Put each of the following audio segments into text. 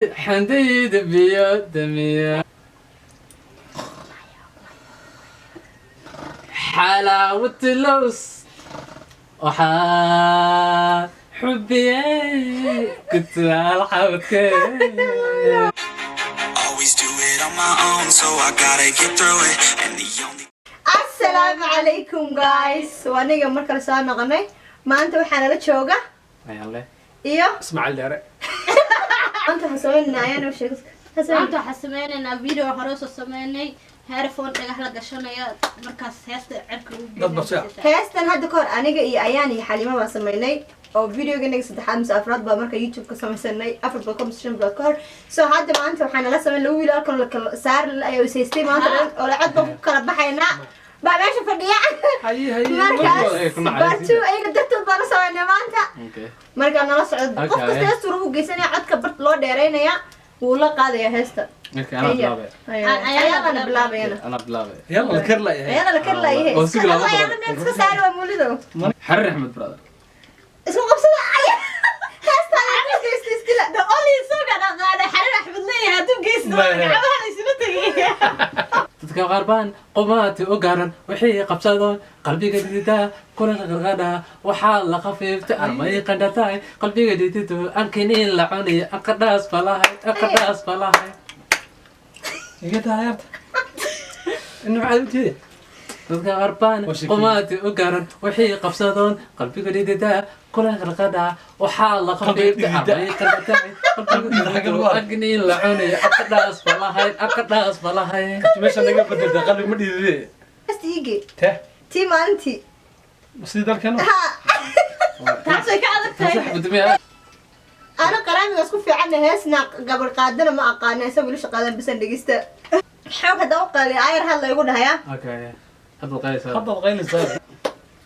حديد بيدمي حلاوة اللوز وحال حبي كنت الحبك Always do it on my own, so I gotta get through it. And the only السلام عليكم guys وأنا مركز سؤال نغني ما أنت وحنا لا شوقة يلا إيوه اسمع اللي أنت حسوينا أنا وش maanta waxaa sameynaynaa video hore soo sameynay headphone dhagax la gashanaya markaas heesta cirka u heestan hadda kahor aniga iyo ayaan iyo xalimo baan sameynay oo videoga saddexaad mise afraad baa marka youtube ka samaysanay afar composition blood kahor so hadda maanta waxaan la sameyn lagu wiil halkan la kala saar ay usaystay maanta dhan oo lacag baan ku kala baxaynaa baa meesha fadhiya markaas bartu ayaga dartood baan la sameynay maanta marka nala socdo qof kasta heestu uu geysanaya codka bart loo dheereynaya ولا قاضي يا هستا أنا بلابي أنا بلابي أنا بلابي يلا كرلا إيه يلا كرلا إيه والله أنا نفس سعر ومولده حر أحمد برادر اسمه قبصة هستا أنا جيس تستلا ده أولي سوق أنا قاعدة حرر أحمد لي هاتو جيس نعمها لسنتي dadka qaarbaan qomaati u gaaran wixii qabsadoo qalbiga didida kula qarqadha waxaa la khafiiftay armay qandhatay qalbiga didido ankinin la cunay aqadhaas balahay iga taayarta inuu caawintay dadka qaarbaan qomaati u gaaran wixii qabsadoo qalbiga didida kula qarqadha waxaa la khafiiftay armay qandhatay أجنين لعوني أقداس بلاهاي ماشي أنا قبل بدي قلبي ما دي بس تيجي ته تي ما أنتي بس ده كانوا taasay ka adag tahay أنا قرامي أسكت في عنا هسنا قبل قادنا ما أقانا يسوي ليش قادنا بس ندقيسته حاول هذا وقال لي عاير هلا يقول هيا أوكي هذا القيس حط الغين الزايد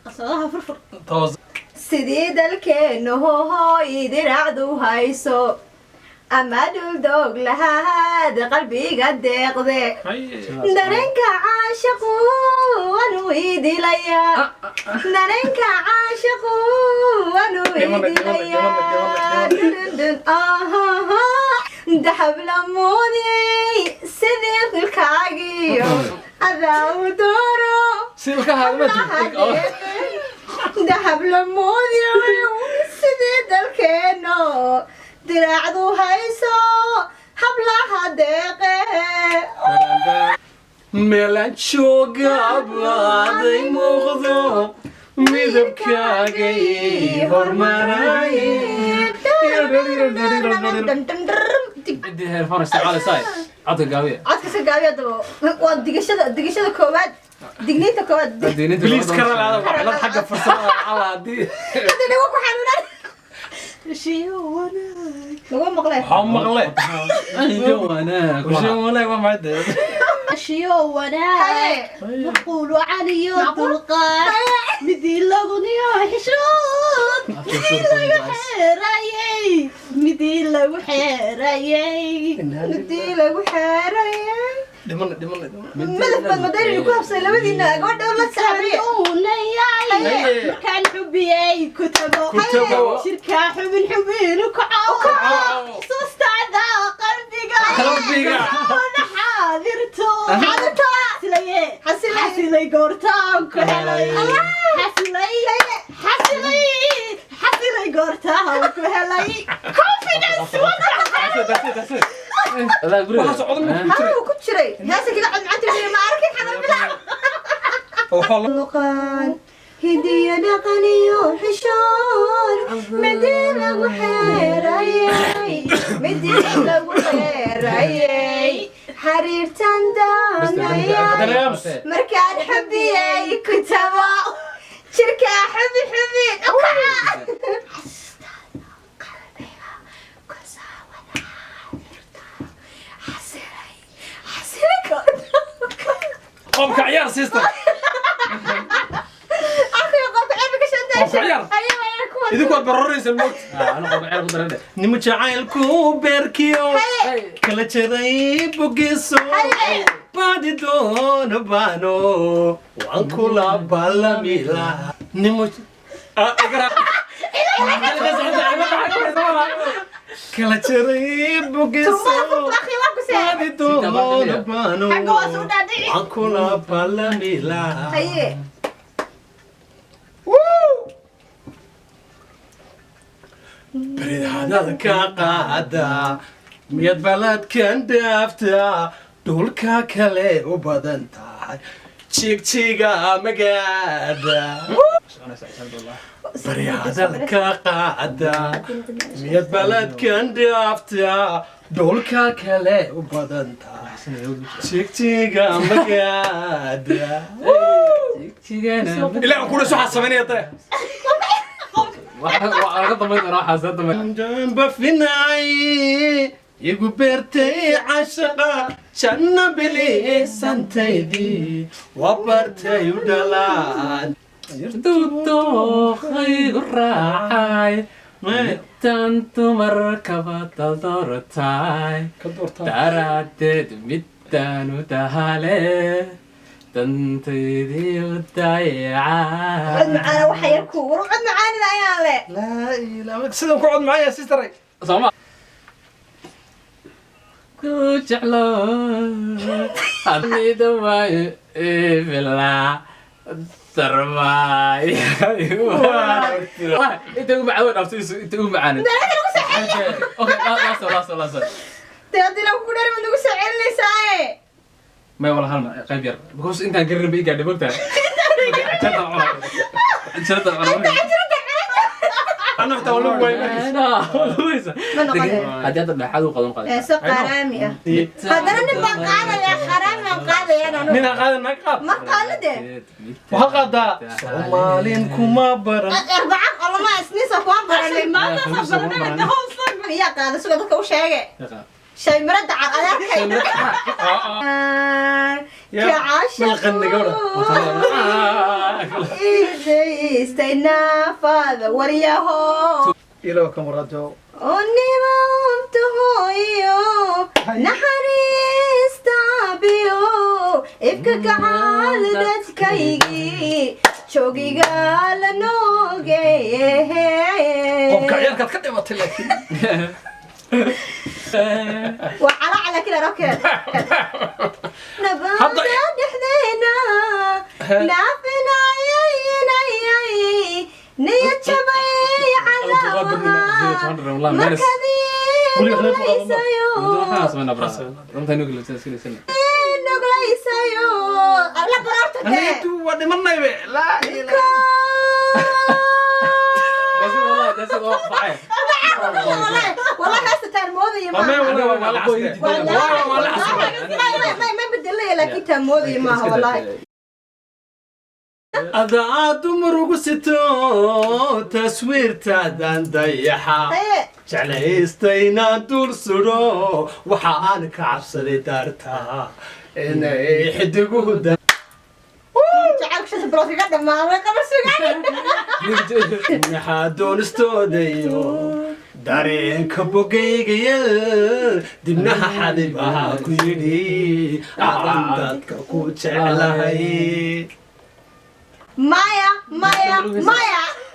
qasadaha furfur توز سيدي دلكينو هو يدير عدو هايسو أما دول دوغ لها هذا قلبي قد يقضي درنك عاشق ونويدي ليا درنك عاشق ونويدي ليا دن دحب لمودي سيدي الكاغي أذاو دورو سيبك هذا ما دحب لمودي سيدي دلكينو دراعدو هايسو حبلها دقيقة ميلان شوقة بعضي مغضو ميدبكاقي هرماناي عندي هيرفون استعمالي سايد عطي قاوية عدك سقاوية دو دقيشة كوباد دقنيتا كوباد بليز كرر هذا وحلال حق فرصة على دي هذا نوكو حنونان نقول مقلي حوم مغلي جوانا وشي ولا ما معد أشياء وناي نقول علي الطلقات مدي لغني حشود حرايي مدي لغو حرايي ندي لغو حرايي دمنا ملف المداري يكون بصي لمدينا قول دولة سعرية وناي كان حبي كتبوا شركة حبين وكعاو صوصت عذا قلبي حاضرتو حسلي قورتان كهلي حسلي قورتان كهلي confidence لا قولي هذا هو كنت شري هاسا كذا عد معتر ما أركن حنا بلا لقان هدية دقني وحشون مدينة وحيري مدينة وحيري حرير تندانيا مركان حبي كتبا شركة حبي أوكا قومك عيار سيستر أخي قف عيبك شنطة عيار أيوة إذا كنت بروريس الموت أنا قوم عيال مدرسة نمجعلكو بيركيو كلا شراي بوغيسو بادي دون بانو وانكولا بالاميلا نمج اقرا kala jaray bugiso adi doono baano xagga waa soo dhaadhici waan kula balamila haye barid hadalka qaada miyad baladkan dhaaftaa dhulka kale u badan tahay jigjiga magaada bari hadalka qaada miyad baladkan dhaaftaa dhulka kale u badan tahay jigjiga magaada ilaa kuna soo xasabanaya tare laga dambayn doonaa waxaas hadda bafinay igu beertay cashaqa janna bilisantaydii waa bartay u dhalaan dudooqaygu raacay midtaan dumarkaba daldortay daraaddeed midtaan u dahale dantaydii u cod dayacay macaana waxa yar ku war cod macaanida ayaan le laa ilaa sidan ku cod maaya sistaray sooma ku jeclo anida waayo ibilaa sarmaay inta ugu macaan dhaafto inta ugu macaan okay laaso dee haddii lagu ku dhari ma nagu soo celinaysaaye ما والله هالما قيب ير بكوس انت قرر بي قاعد بقتها عجلت العمر انا حتى والله وين هذا هذا حد وقدم قادم سوق قرامي haddana nin baan qaadaya qaraami aan qaadayaan anu من هذا نقاب ma qaadade وهذا soomaalin kuma baran arbacad olama isniisa kuwaan baranay maanta sabarnada hoosan miyaa qaada suga dadka u sheege shay marada cad adeerkay istaynaafada waryaho ilo kamarado onima umtahoyo naxariista biyo ifka gacal dadkaygii joogiga la noogeeye qofka ciyaarkaad ka dhimatay laakiin وعلى على كده ركض نبض دحدينا نافنا ياي نية شبي على مركزي ليس يوم ليس يوم لا برارتك انتو ودي من نايبه لا اله والله هسه ترموذي ما ما بدل لي لكن ترموذي ما هو والله أذا دمرق ستو تصوير تادان ضيحة جعله استينا دور سرو وحان كعبسري دارتا إن يحدقوه دا جعلك شو تبروتي قدم ما أنا قبل سجاني نحادون استوديو دارين كبوغيغيل دبنها حدبها كيدي عدندك كوچعلهي مايا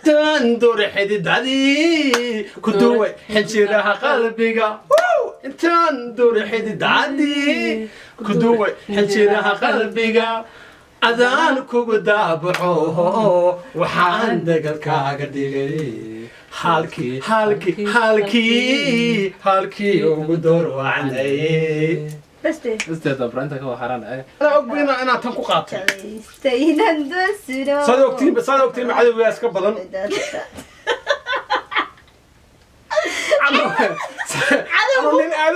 تندور حديدادي كدوي حنشيرها قلبيغا تندور حديدادي كدوي حنشيرها قلبيغا أذان كوغو دابعوه وحان دقلكاغا ديغي حالكي وقدور وعني بس دي استاذ انت كو حرام أنا أقبلنا أنا تنكو قاطع استينا ندسنا صدقتين معدو وياس كبضن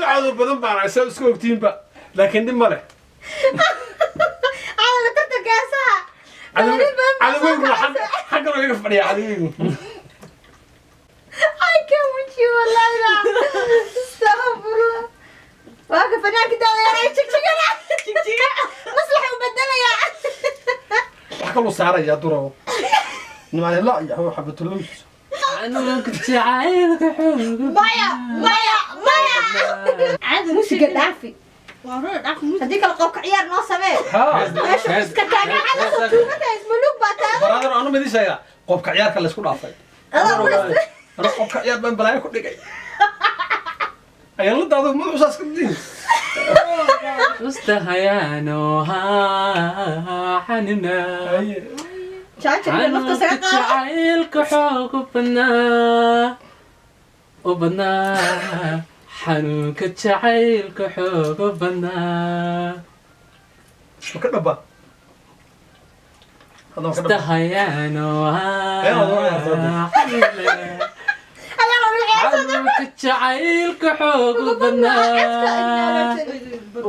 عدو بدن بارا سوقتين با لكن دي ماله أنا بترتك كاسها عدو يقول حق رو يقف عليها عدو I can't with you والله لا استغفر الله واقف هناك كده يا شك مصلحة مبدلة يا حكى له سعر يا درو لا يا هو حبة اللوز انا كنت عايزك مايا عادي موسيقى دافي وارد اخ موسى هديك القوق عيار نو سمين ها ماشي بس كتاجة على صوتونا اسمه لوك باتا برادر أنا ما دي شيء قبك عيارك اللي سكول عفاي أنا قبك عيار بن بلاي كل شيء ayaan la daado madaxusaas ka diin ustahayaano xanina jaajarka nafta saga qaado jacaylka xoog u badnaa xanuunka jacaylka xoog u badnaa ma ka dhaba hadda ma ka dhaba ustahayaano xanuunka jacaylka xoog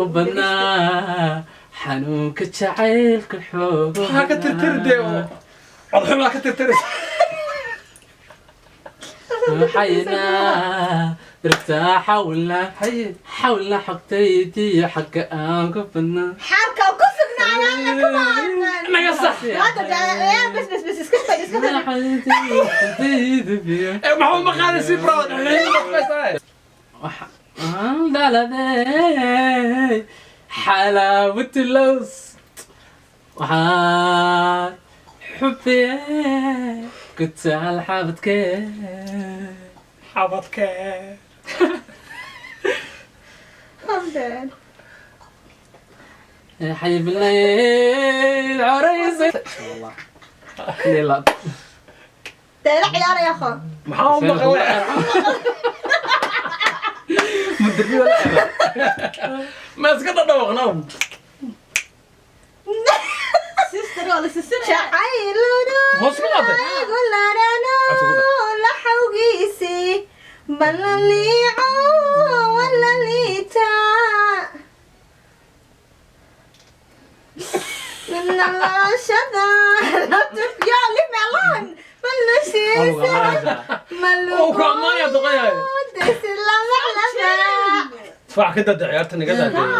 u badnaa xanuunka jacaylka xoog maxaa ka tirtiri dee oo codxumaa ka tirtiri حينا ركتا حولنا حولنا حقتيتي حق أنقفنا xaalka ku sugnaadana kuma arkan naga sax hadda bas iska fadhi iska fadhi maxaa ma qaadaysi brod دالدي حلاوة اللوز وحال حبي كنت على حابتك xabadka hamdan يا حبيب الليل عريسي والله لا deela ciyaara ya kho maxaa ma qalay muddo la ma iska dhawaqnaa sister wala sister jacayluna Hoos ka qaaday. gularano la xawgiisi balaliico wala liita nalashada yaa li meelan malushiisa oo ku amaanaya duqayahay desilama fac ka dad ciyaarta naga daadeen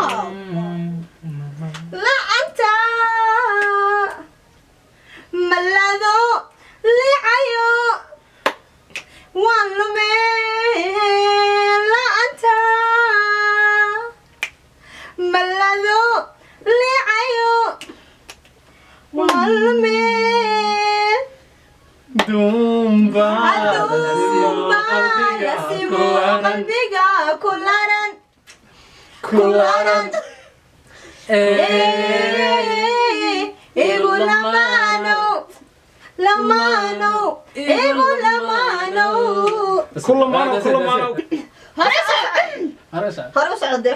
la'anta malado licayo waan lume la'anta malado licayo waan lume dumba aduunba nasiibo qalbiga kularan igu lamano igu lamano كل مرة hore u socdo dee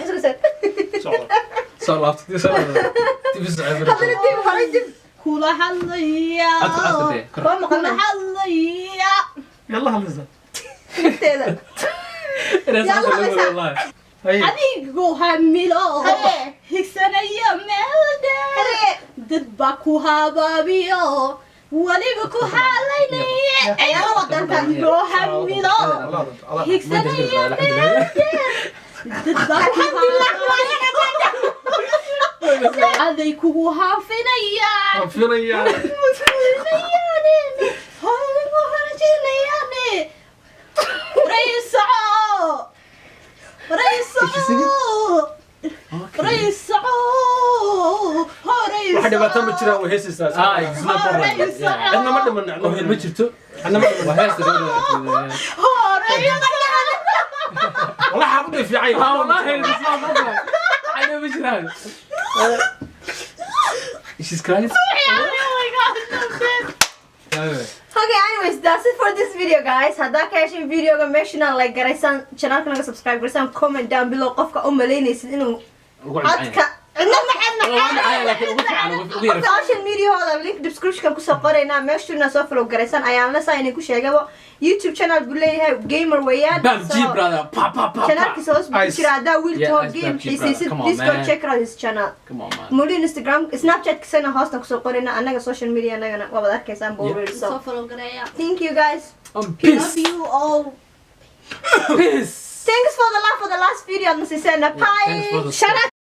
صلاة تبي haddana dib hore dib kula hadlaya koo maqalna hadlaya يلا هلزة inteeda هاي adigu hamilo Haye. higsanaya meel dheer dad baa ku habaabiyo weliba ku xaalaynaya ciyaaro wadankan adigoo hamilo higsanaya meel dheer dad baa ku habaabiyo aday kugu haafinayaan فيريا واحد ما تم ترى وهيس استاذ انا ما دمنا ما جرتو انا ما دمنا وهيس والله حافظني في عين والله انا مش راضي She's crying. Okay, anyways, that's it for this video, guys. haddaa ka heshin videoga meeshana like garaysaan channelka naga subscribe garaysaan comment down below qofka u malaynaysid inuu codka cidna maxamed social mediahooda link description kusoo qoraynaa meeshuna soo follow garaysaan ayaana saa inay ku sheegabo YouTube channel buu leeyahay gamer weeyaan Bam G brother. Pa pa pa. channelkiisa hoos buu ku Ice. jira haddaa wiil Yeah, toho Ice game Bam G, xiisaysid brother. Come on, please go man. check out his channel Come on man. muli Instagram Snapchat kisana hoostan kusoo qoraynaa annaga social media annagana waa wada arkaysaan buu Yeah. so soo follow gareeya thank you guys Peace. love you all Peace. thanks for the last video on the Bye. Thanks for the Shout out